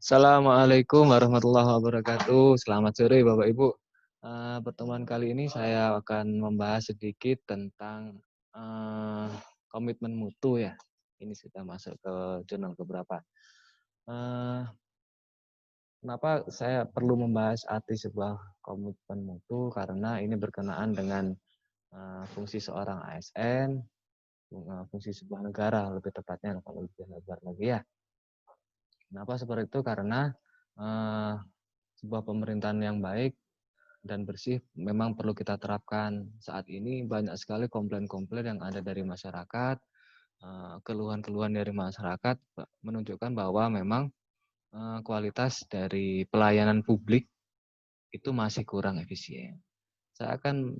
Assalamualaikum warahmatullahi wabarakatuh. Selamat sore Bapak Ibu. Pertemuan kali ini saya akan membahas sedikit tentang komitmen mutu ya. Ini sudah masuk ke jurnal keberapa. Eh, Kenapa saya perlu membahas arti sebuah komitmen mutu? Karena ini berkenaan dengan fungsi seorang ASN, fungsi sebuah negara lebih tepatnya kalau lebih lebar lagi ya. Kenapa seperti itu? Karena eh, sebuah pemerintahan yang baik dan bersih memang perlu kita terapkan. Saat ini banyak sekali komplain-komplain yang ada dari masyarakat, keluhan-keluhan dari masyarakat menunjukkan bahwa memang kualitas dari pelayanan publik itu masih kurang efisien. Saya akan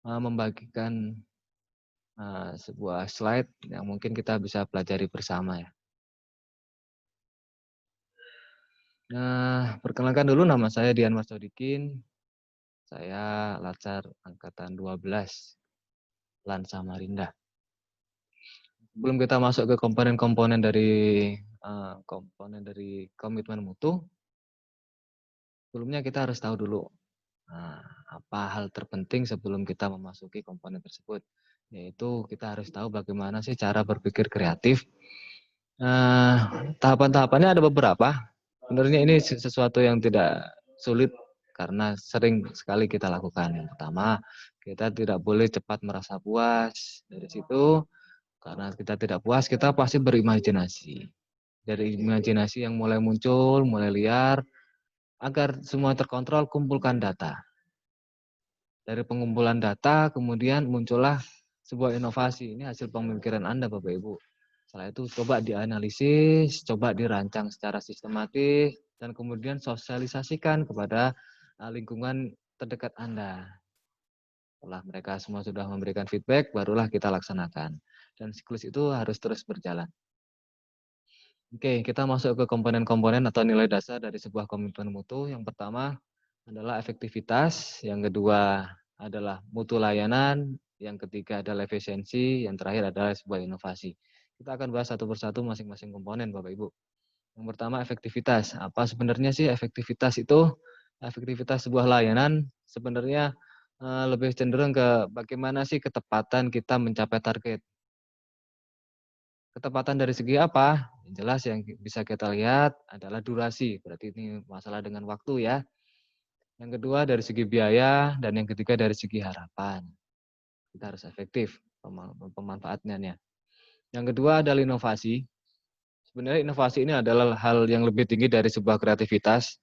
membagikan sebuah slide yang mungkin kita bisa pelajari bersama ya. Nah, perkenalkan dulu, nama saya Dian Mas Sodikin. Saya Latsar angkatan 12 LAN Samarinda. Sebelum kita masuk ke komponen-komponen dari komitmen mutu, sebelumnya kita harus tahu dulu apa hal terpenting sebelum kita memasuki komponen tersebut, yaitu kita harus tahu bagaimana sih cara berpikir kreatif. Tahapan-tahapannya ada beberapa. Sebenarnya ini sesuatu yang tidak sulit karena sering sekali kita lakukan. Yang pertama, kita tidak boleh cepat merasa puas. Dari situ, karena kita tidak puas, kita pasti berimajinasi. Dari imajinasi yang mulai muncul, mulai liar, agar semua terkontrol, kumpulkan data. Dari pengumpulan data, kemudian muncullah sebuah inovasi. Ini hasil pemikiran Anda, Bapak Ibu. Setelah itu coba dianalisis, coba dirancang secara sistematis, dan kemudian sosialisasikan kepada lingkungan terdekat Anda. Setelah mereka semua sudah memberikan feedback, barulah kita laksanakan. Dan siklus itu harus terus berjalan. Oke, kita masuk ke komponen-komponen atau nilai dasar dari sebuah komitmen mutu. Yang pertama adalah efektivitas, yang kedua adalah mutu layanan, yang ketiga adalah efisiensi, yang terakhir adalah sebuah inovasi. Kita akan bahas satu persatu masing-masing komponen, Bapak Ibu. Yang pertama efektivitas. Apa sebenarnya sih efektivitas itu? Efektivitas sebuah layanan sebenarnya lebih cenderung ke bagaimana sih ketepatan kita mencapai target. Ketepatan dari segi apa? Yang jelas yang bisa kita lihat adalah durasi. Berarti ini masalah dengan waktu ya. Yang kedua dari segi biaya dan yang ketiga dari segi harapan. Kita harus efektif pemanfaatannya. Yang kedua adalah inovasi. Sebenarnya inovasi ini adalah hal yang lebih tinggi dari sebuah kreativitas.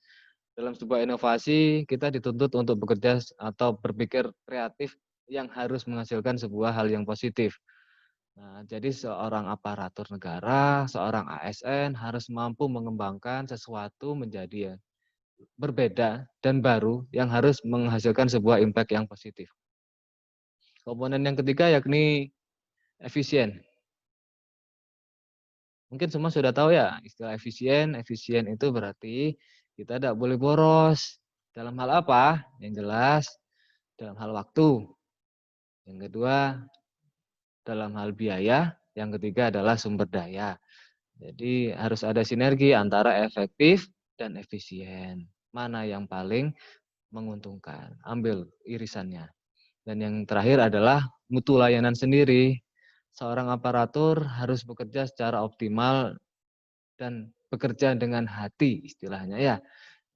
Dalam sebuah inovasi, kita dituntut untuk bekerja atau berpikir kreatif yang harus menghasilkan sebuah hal yang positif. Nah, jadi seorang aparatur negara, seorang ASN harus mampu mengembangkan sesuatu menjadi berbeda dan baru yang harus menghasilkan sebuah impact yang positif. Komponen yang ketiga yakni efisien. Mungkin semua sudah tahu ya istilah efisien. Efisien itu berarti kita tidak boleh boros. Dalam hal apa? Yang jelas dalam hal waktu. Yang kedua dalam hal biaya. Yang ketiga adalah sumber daya. Jadi harus ada sinergi antara efektif dan efisien. Mana yang paling menguntungkan? Ambil irisannya. Dan yang terakhir adalah mutu layanan sendiri. Seorang aparatur harus bekerja secara optimal dan bekerja dengan hati istilahnya ya.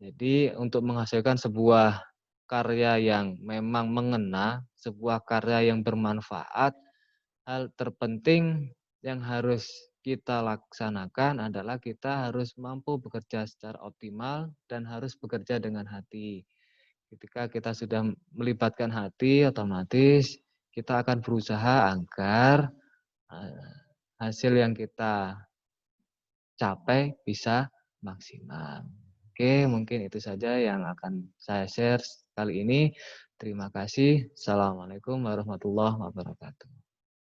Jadi untuk menghasilkan sebuah karya yang memang mengena, sebuah karya yang bermanfaat, hal terpenting yang harus kita laksanakan adalah kita harus mampu bekerja secara optimal dan harus bekerja dengan hati. Ketika kita sudah melibatkan hati, otomatis kita akan berusaha agar hasil yang kita capai bisa maksimal. Oke, mungkin itu saja yang akan saya share kali ini. Terima kasih. Assalamualaikum warahmatullahi wabarakatuh.